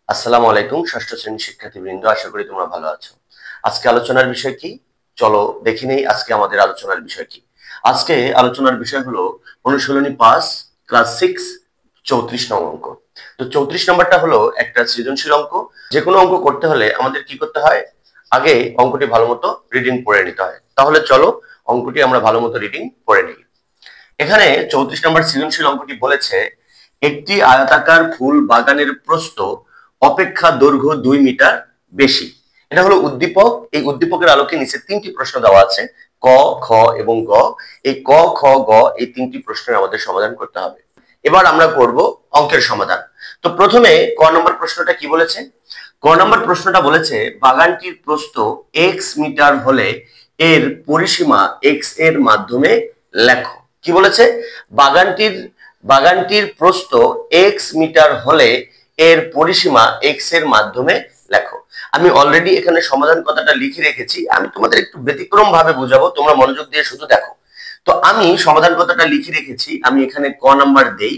আসসালামু আলাইকুম ষষ্ঠ শ্রেণীর শিক্ষার্থীবৃন্দ, আশা করি তোমরা ভালো আছো। আজকে আলোচনার বিষয় কি? চলো দেখি নেই আজকে আমাদের আলোচনার বিষয় কি। আজকে আলোচনার বিষয় হলো অনুশীলনী 5 ক্লাস 6 34 নং অঙ্ক। তো 34 নম্বরটা হলো একটা সৃজনশীল অঙ্ক। যে কোনো অঙ্ক করতে হলে আমাদের কি করতে হয়? আগে অঙ্কটি ভালো মতো রিডিং পড়ে নিতে হয়। তাহলে চলো অঙ্কটি আমরা ভালো মতো রিডিং পড়ে নিই। এখানে 34 নম্বর সৃজনশীল অঙ্কটি বলেছে একটি আয়তাকার ফুল বাগানের প্রস্থ অপেক্ষা দৈর্ঘ্য 2 মিটার বেশি। এটা হলো উদ্দীপক। এই উদ্দীপকের আলোকে নিচে তিনটি প্রশ্ন দেওয়া আছে, ক, খ এবং গ। এই ক, খ, গ এই তিনটি প্রশ্নের আমাদের সমাধান করতে হবে। এবার আমরা করব অঙ্কের সমাধান। তো প্রথমে ক নম্বর প্রশ্নটা কি বলেছে? ক নম্বর প্রশ্নটা বলেছে বাগানটির প্রস্থ x মিটার হলে এর পরিসীমা x এর মাধ্যমে লেখো। কি বলেছে? বাগানটির প্রস্থ x মিটার হলে এর পরিসীমা x এর মাধ্যমে লেখো। আমি অলরেডি এখানে সমাধান কথাটা লিখে রেখেছি, আমি তোমাদের একটু ব্যতিক্রম ভাবে বুঝাবো, তোমরা মনোযোগ দিয়ে শুধু দেখো। তো আমি সমাধান কথাটা লিখে রেখেছি, আমি এখানে ক নাম্বার দেই।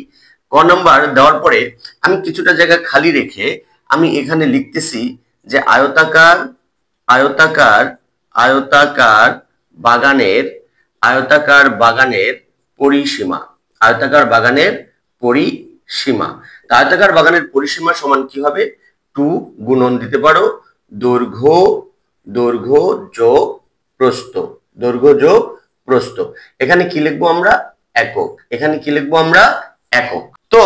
ক নাম্বার দেওয়ার পরে আমি কিছুটা জায়গা খালি রেখে আমি এখানে লিখতেছি যে আয়তাকার আয়তাকার বাগানের পরিসীমা। আয়তাকার বাগানের পরিসীমা আয়তাকার বাগানের পরিসীমা সমান কি হবে? 2 গুণন দিতে পারো দৈর্ঘ্য যোগ প্রস্থ। এখানে কি লিখবো আমরা? একক। এখানে কি লিখবো আমরা? একক। তো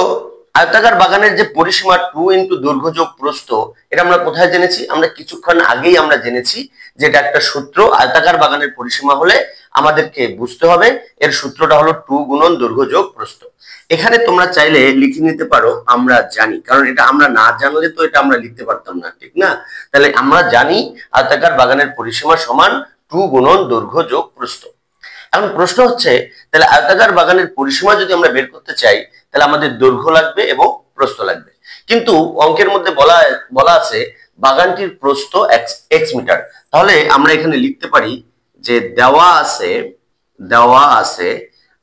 আয়তাকার বাগানের যে পরিসীমা 2 ইন্টু দৈর্ঘ্য যোগ প্রস্থ, এটা আমরা কোথায় জেনেছি? আমরা কিছুক্ষণ আগেই আমরা জেনেছি যে এটা একটা সূত্র। আয়তাকার বাগানের পরিসীমা হলে আমাদেরকে বুঝতে হবে এর সূত্রটা হলো 2 গুণন দৈর্ঘ্য যোগ প্রস্থ। এখানে তোমরা চাইলে লিখে নিতে পারো আমরা জানি, কারণ এটা আমরা না জানলে তো এটা আমরা লিখতে পারতাম না, ঠিক না? তাহলে আমরা জানি আয়তাকার বাগানের পরিসীমা সমান 2 গুণন দৈর্ঘ্য যোগ প্রস্থ। এখন প্রশ্ন হচ্ছে, তাহলে আয়তাকার বাগানের পরিসীমা যদি আমরা বের করতে চাই তাহলে আমাদের দৈর্ঘ্য লাগবে এবং প্রস্থ লাগবে। কিন্তু অঙ্কের মধ্যে বলা আছে বাগানটির প্রস্থ x মিটার। তাহলে আমরা এখানে লিখতে পারি যে দেওয়া আছে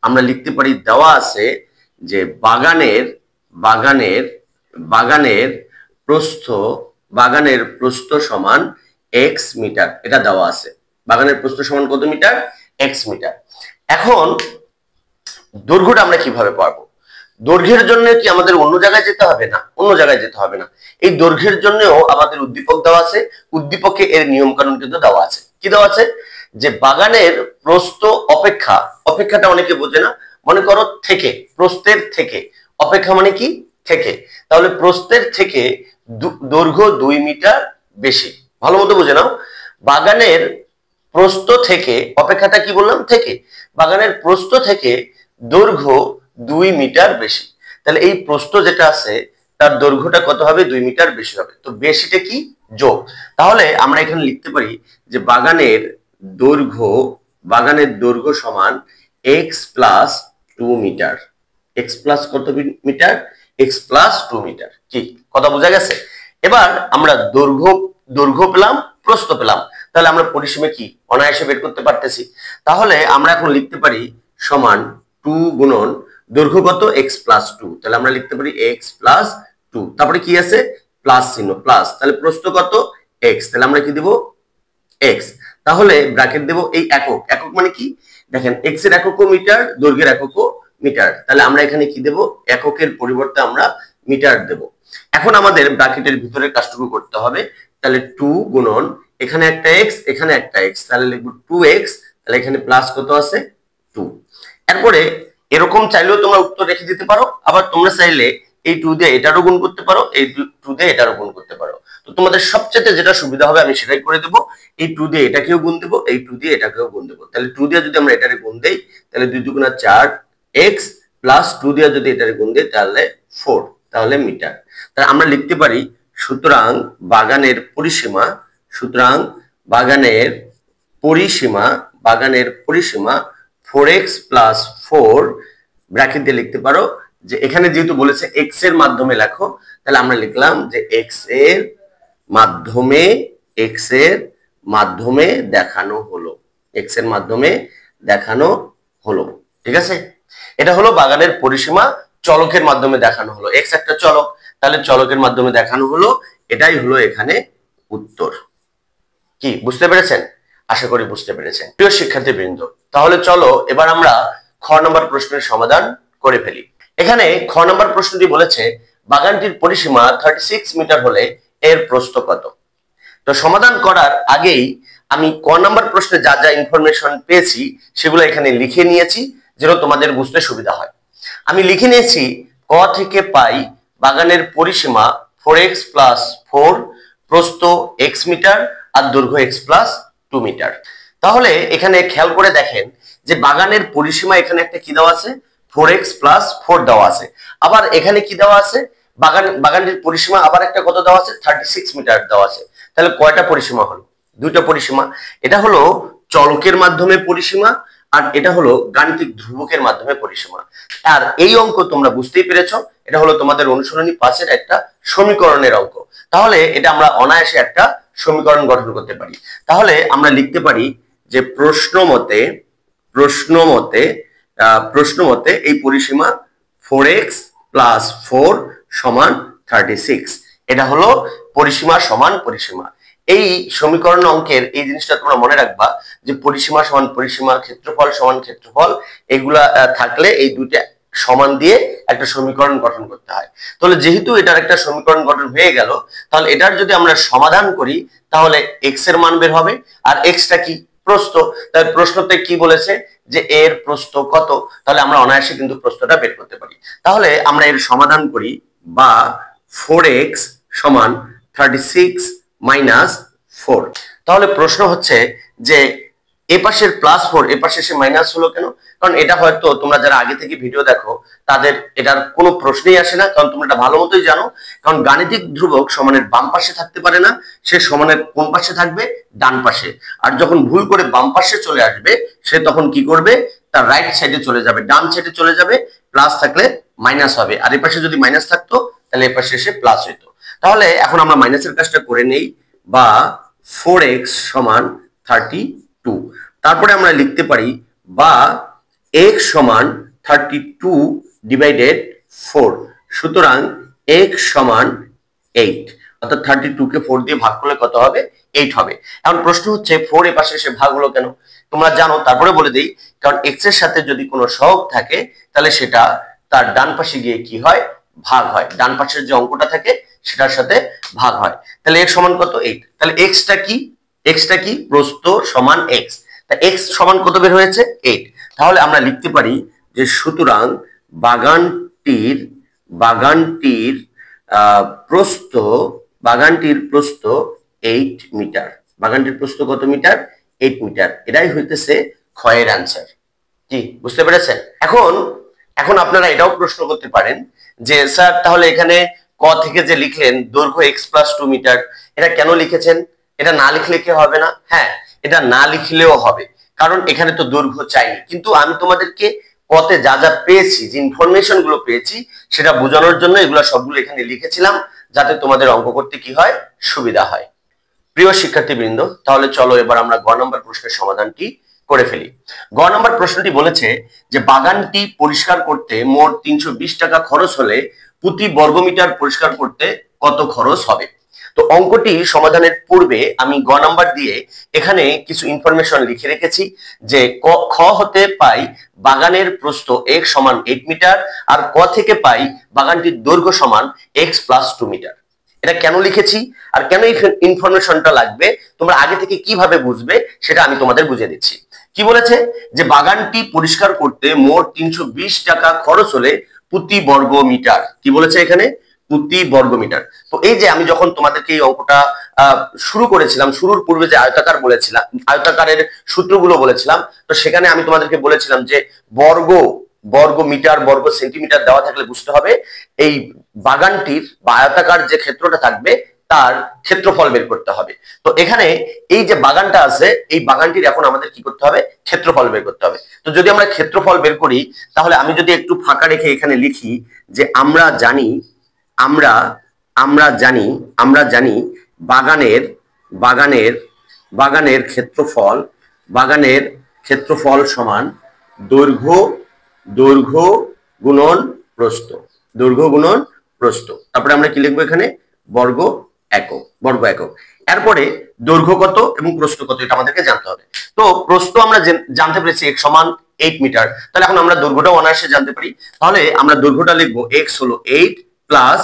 আমরা লিখতে পারি দেওয়া আছে যে বাগানের প্রস্থ সমান x মিটার। এটা দেওয়া আছে। বাগানের প্রস্থ সমান কত মিটার? x metre. এখন দৈর্ঘ্যটা আমরা কিভাবে পাবো? দৈর্ঘ্যের জন্য কি আমাদের অন্য জায়গায় যেতে হবে? না, অন্য জায়গায় যেতে হবে না। এই দৈর্ঘ্যের জন্যও আমাদের উদ্দীপক দেওয়া আছে। উদ্দীপকে এর নিয়ম কানুন কিন্তু দেওয়া আছে। কি দেওয়া আছে? যে বাগানের প্রস্থ অপেক্ষাটা অনেকে বোঝে না। মনে করো থেকে, প্রস্থের থেকে, অপেক্ষা মানে কি? থেকে। তাহলে প্রস্থের থেকে দৈর্ঘ্য 2 মিটার বেশি। ভালো মতো বুঝে নাও। বাগানের প্রস্থ থেকে, অপেক্ষাটা কি বললাম? থেকে। বাগানের প্রস্থ থেকে দৈর্ঘ্য 2 মিটার বেশি। তাহলে এই প্রস্থ যেটা আছে তার দৈর্ঘ্যটা কত হবে? 2 মিটার বেশি হবে। তো বেশিটা কি? যোগ। তাহলে আমরা এখানে লিখতে পারি যে বাগানের দৈর্ঘ্য সমান x plus 2 metre. x plus কত মিটার? x plus 2 metre. কি কথা বোঝা গেছে? এবার আমরা দৈর্ঘ্য পেলাম, প্রস্থ পেলাম, তাহলে আমরা পরিসীমা কি অনায়াসে বের করতে পারতেছি। তাহলে আমরা এখন লিখতে পারি সমান 2 গুণন দৈর্ঘ্য কত? x plus 2। তাহলে আমরা লিখতে পারি x প্লাস 2, তারপরে কি আছে? প্লাস চিহ্ন, প্লাস। তাহলে প্রস্থ কত? x। তাহলে আমরা কি দেব? x। তাহলে ব্র্যাকেট দেব এই একক। একক মানে কি? দেখেন, x এর এককও মিটার, দৈর্ঘ্যের এককও মিটার। তাহলে আমরা এখানে কি দেব? এককের পরিবর্তে আমরা মিটার দেব। এখন আমাদের ব্র্যাকেটের ভিতরে কাজটুকু করতে হবে। তাহলে 2 গুণন এখানে একটা x, এখানে একটা x, তাহলে লিখব 2x। তাহলে এখানে প্লাস কত আছে? 2। এরপরে এরকম চাইলেও তোমরা উত্তর রেখে দিতে পারো, আবার তোমরা চাইলে এই 2 দিয়ে এটারও গুণ করতে পারো, এই 2 দিয়ে এটারও গুণ করতে পারো। তো তোমাদের সবচেয়ে যেটা সুবিধা হবে আমি সেটাই করে দেব। এই 2 দিয়ে এটাকেও গুণ দেব, এই 2 দিয়ে এটাকেও গুণ দেব। তাহলে 2 দিয়ে যদি আমরা এটারে গুণ দেই তাহলে 2 দুগুণা 4x, প্লাস 2 দিয়ে যদি এটারে গুণ দেই তাহলে 4, তাহলে মিটার। তাহলে আমরা লিখতে পারি সুতরাং বাগানের পরিসীমা 4x প্লাস 4 ব্র্যাকেট দিয়ে লিখতে পারো যে এখানে যেহেতু বলেছে x এর মাধ্যমে লেখো, তাহলে আমরা লিখলাম যে x এর মাধ্যমে দেখানো হলো। ঠিক আছে? এটা হলো বাগানের পরিসীমা চলকের মাধ্যমে দেখানো হলো। x একটা চলক, তাহলে চলকের মাধ্যমে দেখানো হলো, এটাই হলো এখানে উত্তর। কি বুঝতে পেরেছেন? আশা করি বুঝতে পেরেছেন প্রিয় শিক্ষার্থীবৃন্দ। তাহলে চলো এবার আমরা খ নম্বর প্রশ্নের সমাধান করে ফেলি। এখানে খ নম্বর প্রশ্নটি বলেছে বাগানটির পরিসীমা 36 মিটার হলে এর প্রস্থ কত। তো সমাধান করার আগেই আমি ক নম্বর প্রশ্নে যা যা ইনফরমেশন পেয়েছি সেগুলো এখানে লিখে নিয়েছি, যেন তোমাদের বুঝতে সুবিধা হয়। আমি লিখে নিয়েছি ক থেকে পাই বাগানের পরিসীমা 4x + 4, প্রস্থ x মিটার আর দৈর্ঘ্য x + 2 মিটার। তাহলে এখানে খেয়াল করে দেখেন যে বাগানের পরিসীমা এখানে একটা কি দেওয়া আছে, 4x + 4 দেওয়া আছে। আবার এখানে কি দেওয়া আছে, বাগানটির পরিসীমা আবার একটা কত দেওয়া আছে, 36 মিটার দেওয়া আছে। তাহলে কয়টা পরিসীমা হলো? দুইটা পরিসীমা। এটা হলো চলকের মাধ্যমে পরিসীমা, আর এটা হলো গাণিতিক ধ্রুবকের মাধ্যমে পরিসীমা। আর এই অঙ্ক তোমরা বুঝতেই পেরেছো, এটা হলো তোমাদের অনুসরণী 5-এর একটা সমীকরণের অঙ্ক। তাহলে এটা আমরা অনায়াসে একটা সমীকরণ গঠন করতে পারি। তাহলে আমরা লিখতে পারি যে প্রশ্ন মতে এই পরিসীমা 4x + 4 = 36। এটা হলো পরিসীমা সমান পরিসীমা। এই সমীকরণ অঙ্কের এই জিনিসটা তোমরা মনে রাখবা যে পরিসীমা সমান পরিসীমা, ক্ষেত্রফল সমান ক্ষেত্রফল, এগুলা থাকলে এই দুইটা সমান দিয়ে একটা সমীকরণ গঠন করতে হয়। তাহলে যেহেতু এটার একটা সমীকরণ গঠন হয়ে গেল, তাহলে এটার যদি আমরা সমাধান করি তাহলে x এর মান বের হবে। আর xটা কি, প্রস্থ। তাই প্রশ্নতে কি বলেছে যে এর প্রস্থ কত, তাহলে আমরা অনায়াসে কিন্তু প্রস্থটা বের করতে পারি। তাহলে আমরা এর সমাধান করি, বা 4x = 36 - 4। তাহলে প্রশ্ন হচ্ছে যে এ পাশের +4 এ পাশে এসে মাইনাস হলো কেন? কারণ এটা হয়তো তোমরা যারা আগে থেকে ভিডিও দেখো তাদের এটার কোনো প্রশ্নই আসে না, কারণ তোমরা এটা ভালো মতোই জানো। কারণ গাণিতিক ধ্রুবক সমানের বাম পাশে থাকতে পারে না, সে সমানের কোন পাশে থাকবে, ডান পাশে। আর যখন ভুল করে বাম পাশে চলে আসবে সে তখন কি করবে, তার রাইট সাইডে চলে যাবে, ডান সাইডে চলে যাবে, প্লাস থাকলে মাইনাস হবে। আর এ পাশে যদি মাইনাস থাকতো তাহলে এ পাশে এসে প্লাস হইতো। তাহলে এখন আমরা মাইনাসের কাজটা করে নেই, বা 4x = 32। তারপরে আমরা লিখতে পারি বা x = 32 / 4। সুতরাং x = 8, অর্থাৎ 32 কে 4 দিয়ে ভাগ করলে কত হবে, 8 হবে। এখন প্রশ্ন হচ্ছে 4 এর পাশে এসে ভাগ হলো কেন? তোমরা জানো, তারপরে বলে দেই, কারণ x এর সাথে যদি কোনো সহগ থাকে তাহলে সেটা তার ডান পাশে গিয়ে কি হয়, ভাগ হয়। ডান পাশের যে অঙ্কটা থাকে সেটার সাথে ভাগ হয়। তাহলে x সমান কত, 8। তাহলে xটা কি, প্রস্থ সমান x। তা x সমান কত বের হয়েছে, 8। তাহলে আমরা লিখতে পারি যে সুতরাং বাগানটির প্রস্থ 8 মিটার। বাগানটির প্রস্থ কত মিটার, 8 মিটার। এটাই হইতেছে ক্ষয়ের আনসার। কি বুঝতে পেরেছেন? এখন আপনারা এটাও প্রশ্ন করতে পারেন যে স্যার তাহলে এখানে ক থেকে যে লিখলেন দৈর্ঘ্য x + 2 মিটার, এটা কেন লিখেছেন? এটা না লিখলে কি হবে না? হ্যাঁ, এটা না লিখলেও হবে, কারণ এখানে তো দৈর্ঘ্য চাইনি। কিন্তু আমি তোমাদেরকে কতে যা যা পেয়েছি, যে ইনফরমেশন গুলো পেয়েছি সেটা বোঝানোর জন্য এগুলো সবগুলো এখানে লিখেছিলাম, যাতে তোমাদের অঙ্ক করতে কি হয়, সুবিধা হয়। প্রিয় শিক্ষার্থীবৃন্দ, তাহলে চলো এবার আমরা গ নম্বর প্রশ্নের সমাধানটি করে ফেলি। গ নম্বর প্রশ্নটি বলেছে যে বাগানটি পরিষ্কার করতে মোট 320 টাকা খরচ হলে প্রতি বর্গমিটার পরিষ্কার করতে কত খরচ হবে। তো অঙ্কটি সমাধানের পূর্বে আমি গ নাম্বার দিয়ে এখানে কিছু ইনফরমেশন লিখে রেখেছি যে খ হতে পাই বাগানের প্রস্থ x = 8 মিটার, আর ক থেকে পাই বাগানটির দৈর্ঘ্য সমান x + 2 মিটার। এটা কেন লিখেছি আর কেন এই ইনফরমেশনটা লাগবে তোমরা আগে থেকে কিভাবে বুঝবে সেটা আমি তোমাদের বুঝিয়ে দিচ্ছি। কি বলেছে যে বাগানটি পরিষ্কার করতে মোট 320 টাকা খরচ হলে প্রতি বর্গ মিটার, কি বলেছে এখানে, প্রতি বর্গ মিটার। তো এই যে আমি যখন তোমাদেরকে এই অঙ্কটা শুরু করেছিলাম, শুরুর পূর্বে যে আয়তাকার বলেছিলাম, আয়তাকারের সূত্রগুলো বলেছিলাম, তো সেখানে আমি তোমাদেরকে বলেছিলাম যে বর্গ মিটার, বর্গ সেন্টিমিটার দেওয়া থাকলে বুঝতে হবে এই বাগানটির বা আয়তাকার যে ক্ষেত্রটা থাকবে তার ক্ষেত্রফল বের করতে হবে। তো এখানে এই যে বাগানটা আছে, এই বাগানটির এখন আমাদের কি করতে হবে, ক্ষেত্রফল বের করতে হবে। তো যদি আমরা ক্ষেত্রফল বের করি তাহলে আমি যদি একটু ফাঁকা রেখে এখানে লিখি যে আমরা জানি বাগানের ক্ষেত্রফল সমান দৈর্ঘ্য গুণন প্রস্থ। প্রস্থ। তারপরে আমরা কি লিখবো এখানে বর্গ একক, বর্গ একক। এরপরে দৈর্ঘ্য কত এবং প্রস্থ কত এটা আমাদেরকে জানতে হবে। তো প্রস্থ আমরা জানতে পেরেছি x সমান 8 মিটার, তাহলে এখন আমরা দৈর্ঘ্যটা অনায়াসে জানতে পারি। তাহলে আমরা দৈর্ঘ্যটা লিখবো x হলো 8 প্লাস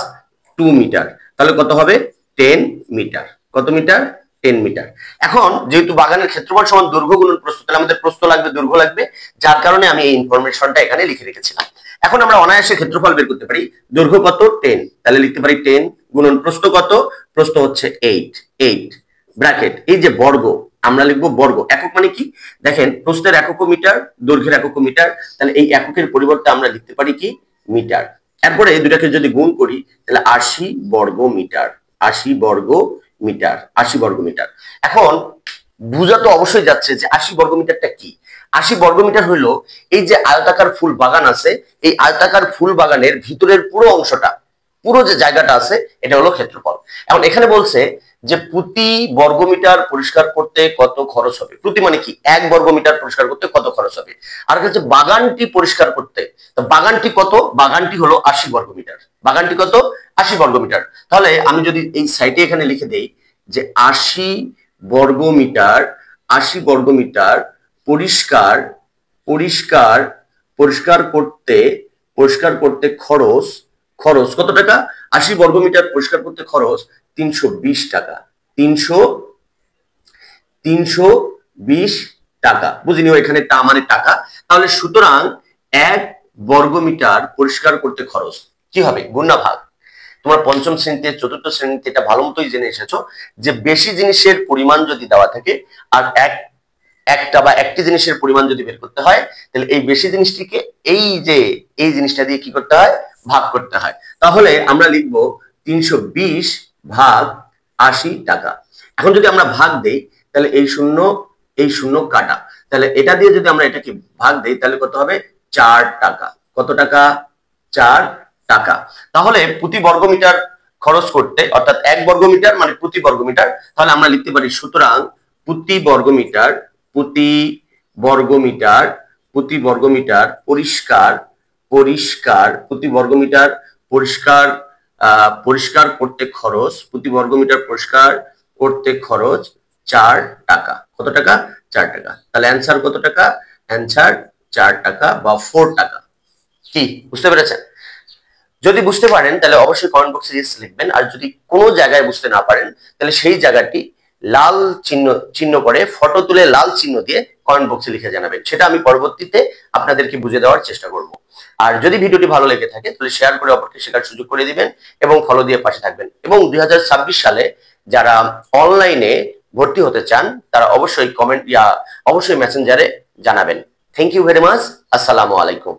2 মিটার, তাহলে কত হবে 10 মিটার। কত মিটার? 10 মিটার। এখন যেহেতু বাগানের ক্ষেত্রফল সমান দৈর্ঘ্য গুণন প্রস্থ, তাহলে আমাদের প্রস্থ লাগবে, দৈর্ঘ্য লাগবে, যার কারণে আমি এই ইনফরমেশনটা এখানে লিখে রেখেছিলাম। এখন আমরা অনায়াসে ক্ষেত্রফল বের করতে পারি। দৈর্ঘ্য কত? 10, তাহলে লিখতে পারি 10 গুণন প্রস্থ কত? প্রস্থ হচ্ছে 8 ব্র্যাকেট এই যে বর্গ, আমরা লিখবো বর্গ একক মানে কি দেখেন, প্রস্থের একক মিটার, দৈর্ঘ্যের একক মিটার, তাহলে এই এককের পরিবর্তে আমরা লিখতে পারি কি মিটার। এরপরে এই দুটাকে যদি গুণ করি তাহলে 80 বর্গ মিটার, 80 বর্গ মিটার, 80 বর্গ মিটার। এখন বুঝা তো অবশ্যই যাচ্ছে যে 80 বর্গ মিটারটা কি। 80 বর্গ মিটার হলো এই যে আয়তাকার ফুল বাগান আছে, এই আয়তাকার ফুল বাগানের ভিতরের পুরো অংশটা, পুরো যে জায়গাটা আছে এটা হলো ক্ষেত্রফল। এখন এখানে বলছে যে প্রতি বর্গমিটার পরিষ্কার করতে কত খরচ হবে। প্রতি মানে কি, 1 বর্গমিটার পরিষ্কার করতে কত খরচ হবে। আর হচ্ছে বাগানটি পরিষ্কার করতে, তো বাগানটি কত? বাগানটি হলো 80 বর্গমিটার। বাগানটি কত? 80 বর্গমিটার। তাহলে আমি যদি এই সাইডে এখানে লিখে দেই যে 80 বর্গমিটার, 80 বর্গমিটার পরিষ্কার পরিষ্কার পরিষ্কার করতে খরচ কত টাকা? 80 বর্গমিটার পরিষ্কার করতে খরচ 320 টাকা। 320 টাকা, বুঝিনি এখানে টা মানে টাকা। তাহলে সুতরাং 1 বর্গমিটার পরিষ্কার করতে খরচ কি হবে? গুণ না ভাগ। তোমরা পঞ্চম শ্রেণীতে, চতুর্থ শ্রেণীতে এটা ভালো মতোই জেনে এসেছো যে বেশি জিনিসের পরিমাণ যদি দেওয়া থাকে আর একটা বা একটি জিনিসের পরিমাণ যদি বের করতে হয়, তাহলে এই বেশি জিনিসটিকে এই জিনিসটা দিয়ে কি করতে হয়? ভাগ করতে হয়। তাহলে আমরা লিখবো 320 ভাগ 80 টাকা। এখন যদি আমরা ভাগ দেই তাহলে এই শূন্য কাটা, তাহলে এটা দিয়ে যদি আমরা এটাকে ভাগ দেই তাহলে কত হবে? 4 টাকা। কত টাকা? 4 টাকা। তাহলে প্রতি বর্গমিটার খরচ করতে, অর্থাৎ 1 বর্গমিটার মানে প্রতি বর্গমিটার, তাহলে আমরা লিখতে পারি সুতরাং প্রতি বর্গমিটার পরিষ্কার করতে খরচ 4 টাকা। কত টাকা? 4 টাকা। তাহলে অ্যানসার কত টাকা? অ্যানসার 4 টাকা বা 4 টাকা। কি বুঝতে পেরেছেন? যদি বুঝতে পারেন তাহলে অবশ্যই কমেন্ট বক্সে ইয়েস লিখবেন, আর যদি কোনো জায়গায় বুঝতে না পারেন তাহলে সেই জায়গাটি লাল চিহ্ন করে, ফটো তুলে লাল চিহ্ন দিয়ে কমেন্ট বক্সে লিখে জানাবেন, সেটা আমি পরবর্তীতে আপনাদেরকে বুঝিয়ে দেওয়ার চেষ্টা করব। আর যদি ভিডিওটি ভালো লেগে থাকে তাহলে শেয়ার করে অপরকে শেখার সুযোগ করে দিবেন এবং ফলো দিয়ে পাশে থাকবেন। এবং 2026 সালে যারা অনলাইনে ভর্তি হতে চান তারা অবশ্যই অবশ্যই মেসেঞ্জারে জানাবেন। Thank you very much. আসসালামু আলাইকুম।